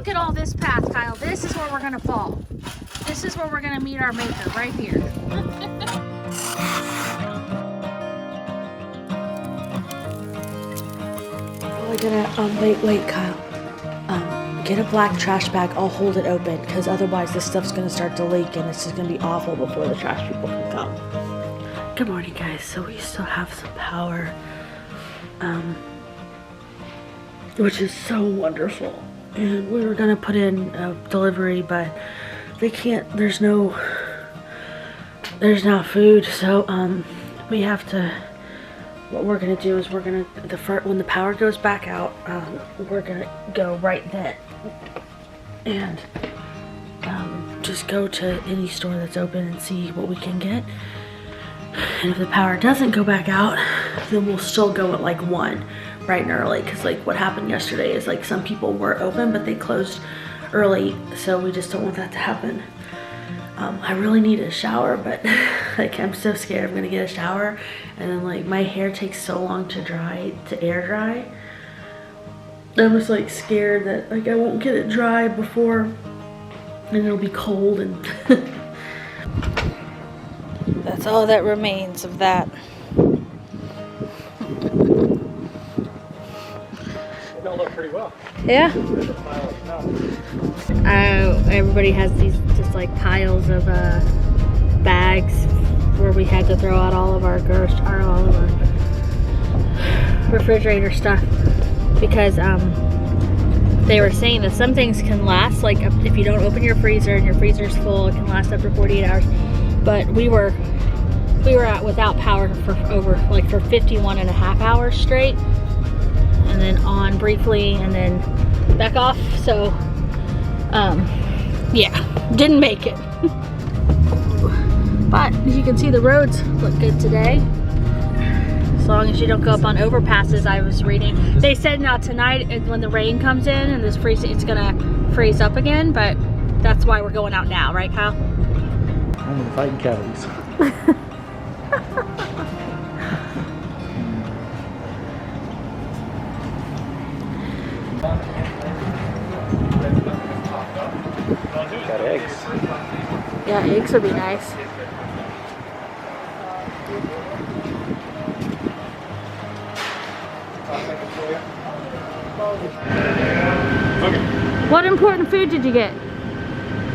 Look at all this path, Kyle. This is where we're gonna fall. This is where we're gonna meet our maker, right here. We're gonna, wait, Kyle. Get a black trash bag. I'll hold it open because otherwise this stuff's gonna start to leak and it's just gonna be awful before the trash people can come. Good morning, guys. So we still have some power, which is so wonderful. And we were gonna put in a delivery, but they can't. There's not food. So we have to. What we're gonna do is we're gonna when the power goes back out, we're gonna go right then and just go to any store that's open and see what we can get. And if the power doesn't go back out, then we'll still go at like 1 bright and early, because like what happened yesterday is like some people were open but they closed early, so we just don't want that to happen. I really need a shower, but like I'm so scared I'm gonna get a shower and then like my hair takes so long to air dry. I'm just like scared that like I won't get it dry before and it'll be cold and That's all that remains of that. It'll look pretty well. Yeah. Everybody has these just like piles of bags where we had to throw out all of our refrigerator stuff because they were saying that some things can last, like if you don't open your freezer and your freezer's full, it can last up to 48 hours. But we were out without power for 51 and a half hours straight, and then on briefly and then back off. So yeah, didn't make it. But as you can see, the roads look good today, as long as you don't go up on overpasses. I was reading, they said now tonight when the rain comes in and this freezing, it's gonna freeze up again, but that's why we're going out now, right, Kyle? I'm gonna fight coyotes. Got eggs. Yeah, eggs would be nice. Okay. What important food did you get?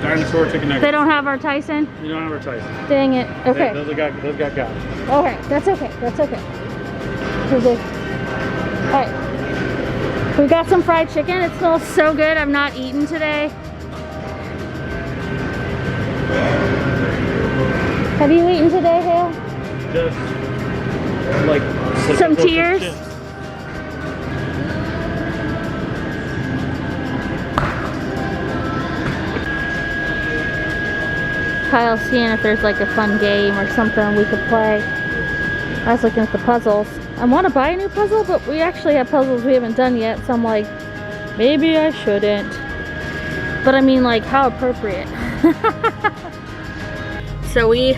Dinosaur chicken nuggets. They don't have our Tyson? You don't have our Tyson. Dang it. Okay. Those got got. Okay, that's okay. That's okay. Alright. We've got some fried chicken. It smells so good. I've not eaten today. Have you eaten today, Hale? Just like Some tears? Kyle's seeing if there's like a fun game or something we could play. I was looking at the puzzles. I want to buy a new puzzle, but we actually have puzzles we haven't done yet, so I'm like, maybe I shouldn't. But I mean, like, how appropriate. So it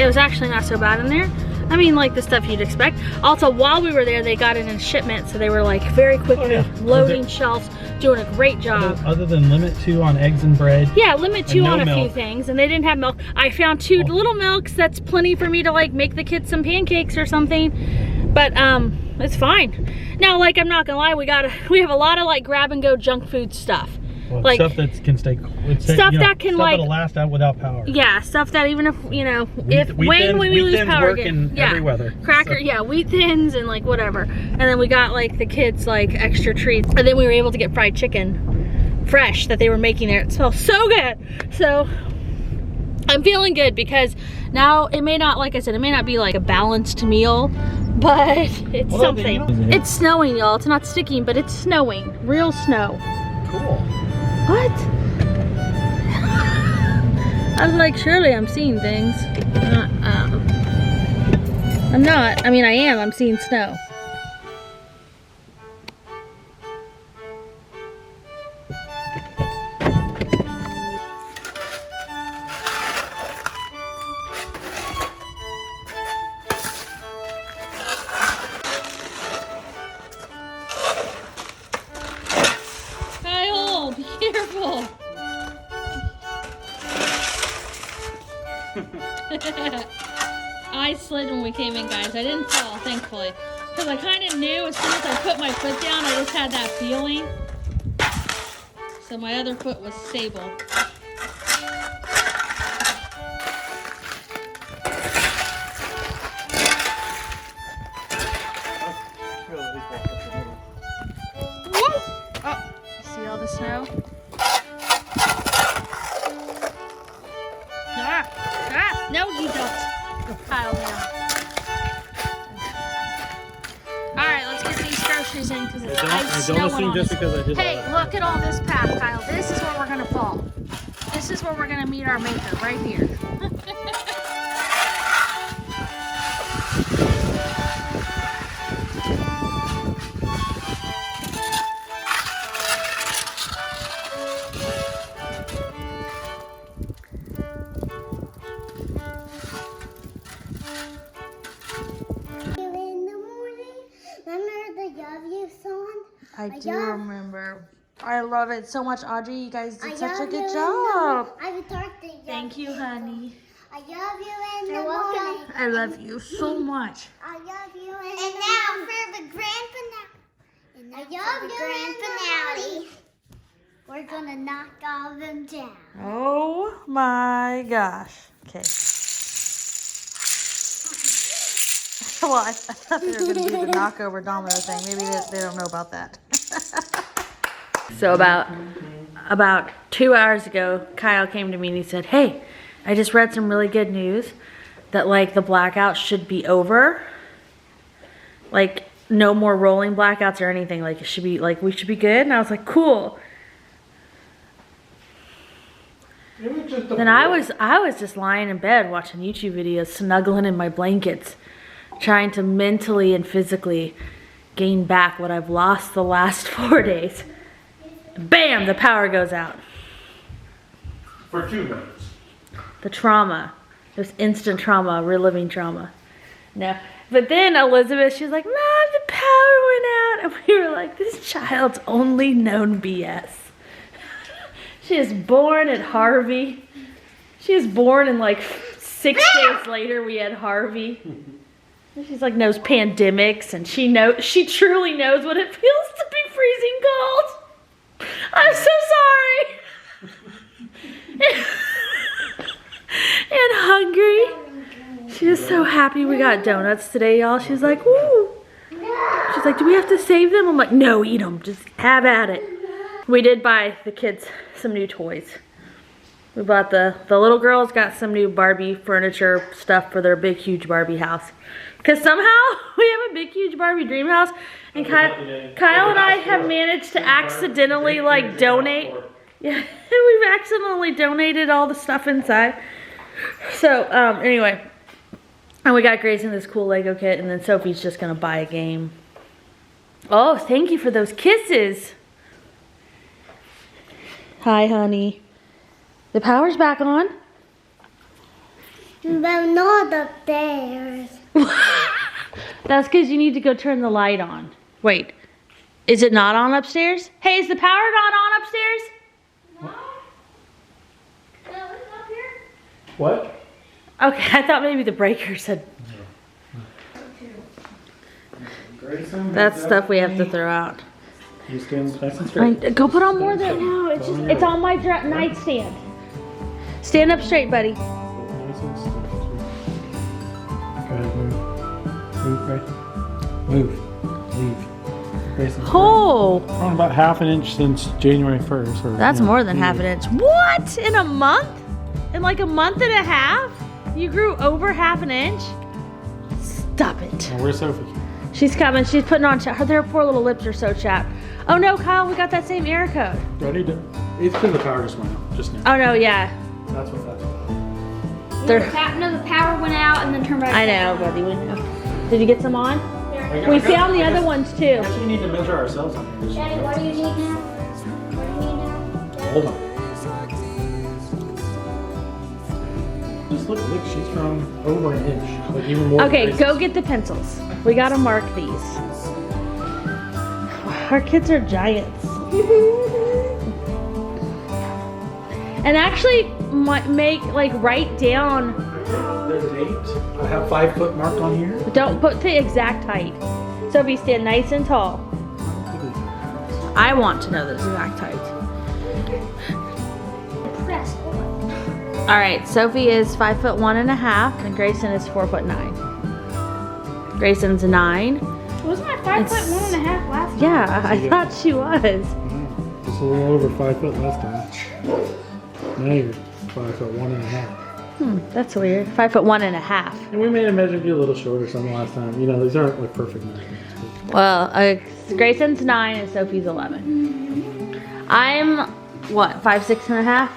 was actually not so bad in there. I mean, like the stuff you'd expect. Also, while we were there, they got it in shipment, so they were like very quickly loading shelves, doing a great job. Other than limit 2 on eggs and bread. Yeah, limit 2 on a few milk. things, and they didn't have milk. I found 2 little milks. That's plenty for me to like make the kids some pancakes or something. But it's fine. Now, like, I'm not gonna lie, we have a lot of like grab and go junk food stuff. Well, like stuff that can stay, that'll last out without power. Yeah, stuff that even if Wheat when we lose thins power work again, in yeah, every weather. Cracker, So. yeah, wheat thins and like whatever. And then we got like the kids like extra treats, and then we were able to get fried chicken fresh that they were making there. It smells so good. So I'm feeling good because now it may not, like I said, it may not be like a balanced meal, but it's something. It's snowing, y'all. It's not sticking, but it's snowing. Real snow. Cool. What? I was like, surely I'm seeing things. I'm not. I mean, I am. I'm seeing snow. Kyle, be I slid when we came in, guys. I didn't fall, thankfully. Because I kind of knew as soon as I put my foot down, I just had that feeling. So my other foot was stable. Woo! Oh, see all the snow? No, you don't. Pile down. Alright, let's get these groceries in because it's ice I don't snowing assume on just us. because I did Hey, that. look at all this path, Kyle. This is where we're gonna fall. This is where we're gonna meet our maker, right here. I do remember. I love it so much, Audrey. You guys did such a good job. Thank you, honey. I love you in the morning. I love you so much. I love you in the now for the grand finale. I love you grand finale. We're gonna knock all of them down. Oh my gosh. Okay. Well, I thought they were going to do the knockover domino thing. Maybe they don't know about that. So about 2 hours ago, Kyle came to me and he said, hey, I just read some really good news that like the blackout should be over. Like no more rolling blackouts or anything. Like it should be like we should be good. And I was like, cool. Then I was just lying in bed watching YouTube videos, snuggling in my blankets, trying to mentally and physically gain back what I've lost the last 4 days. Bam, the power goes out. For 2 minutes. The trauma. There's instant trauma, reliving trauma. No. But then Elizabeth, she was like, Mom, the power went out. And we were like, this child's only known BS. She is born at Harvey. She was born and like 6 days later we had Harvey. She's like knows pandemics and she truly knows what it feels to be freezing cold. I'm so sorry. And hungry. She was so happy we got donuts today, y'all. She was like, woo. She's like, do we have to save them? I'm like, no, eat them. Just have at it. We did buy the kids some new toys. We bought the little girls got some new Barbie furniture stuff for their big, huge Barbie house. Because somehow we have a big, huge Barbie dream house. And Kyle and I have managed to accidentally like donate. Yeah, we've accidentally donated all the stuff inside. So anyway, and we got Grayson this cool Lego kit. And then Sophie's just going to buy a game. Oh, thank you for those kisses. Hi, honey. The power's back on. But not upstairs. That's because you need to go turn the light on. Wait, is it not on upstairs? Hey, is the power not on upstairs? No. No, it's up here. What? Okay, I thought maybe the breaker said. That's stuff we have to throw out. You stand nice and straight. Go put on more than no. It's on my nightstand. Stand up straight, buddy. Nice and straight. Go ahead, move. Move, right? Move. Leave. Grayson, Oh, we're on about half an inch since January 1st. Or, that's more than half an inch. What? In a month? In like a month and a half? You grew over half an inch? Stop it. Well, where's Sophie? She's coming. She's putting on. Their poor little lips are so chapped. Oh no, Kyle, we got that same error code. Ready to? It's because the power just went out just now. Oh no, yeah. That's what. They're, No, the power went out and then turned back I know, buddy. We know. Did you get some on? We found the other ones too. I guess we need to measure ourselves on here. Daddy, what do you need now? What do you need now? Hold on. Just look, she's from over an inch, like even more. Okay, than go Grayson's. get the pencils. We gotta mark these. Our kids are giants. And actually, write down There's an 8. I have 5 foot marked on here. Don't put the exact height. Sophie, stand nice and tall. I want to know the exact height. Press on. All right, Sophie is 5'1.5", and Grayson is 4'9". Grayson's 9. Wasn't I 5'1.5" last time? Yeah, I thought she was. Just a little over 5 foot last time. Now you're 5'1.5". That's weird. 5'1.5". And we may have measured you a little short or something last time. You know, these aren't like perfect measurements. Well, Grayson's 9 and Sophie's 11. I'm what, 5'6.5"?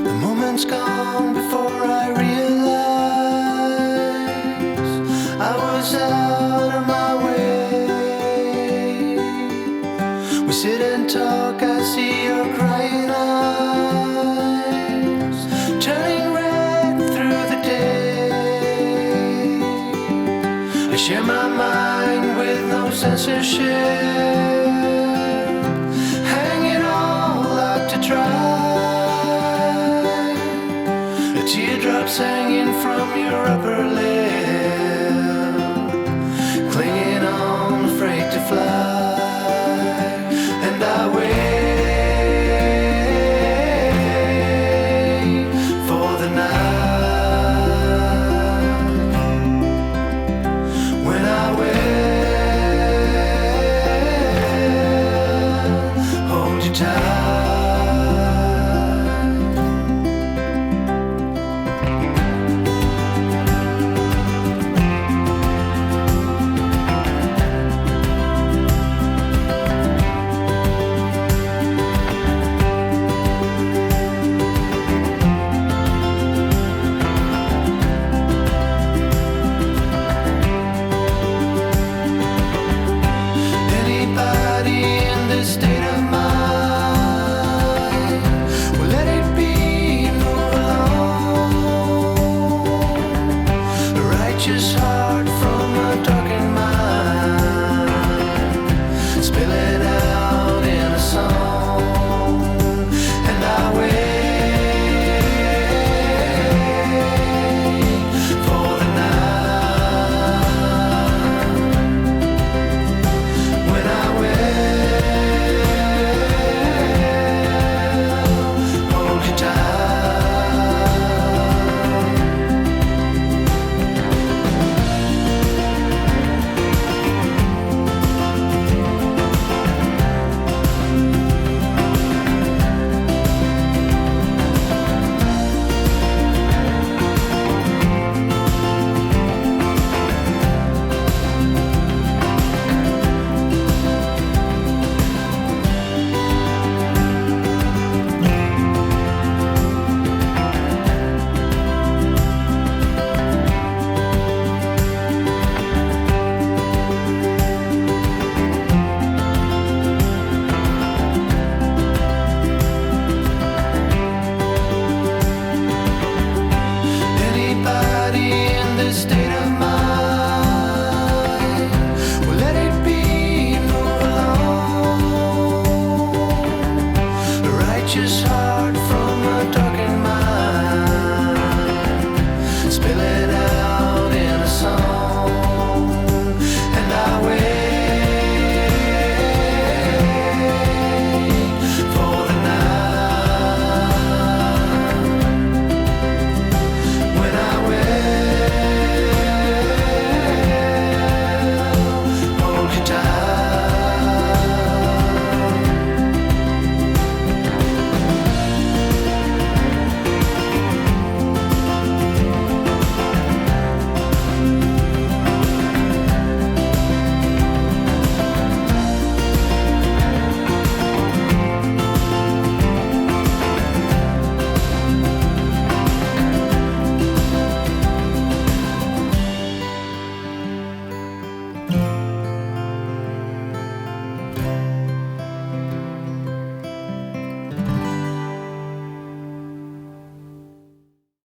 The moment's gone before I realize I was out of my way. We sit and talk, I see your crying eyes turning red through the day. I share my mind with no censorship.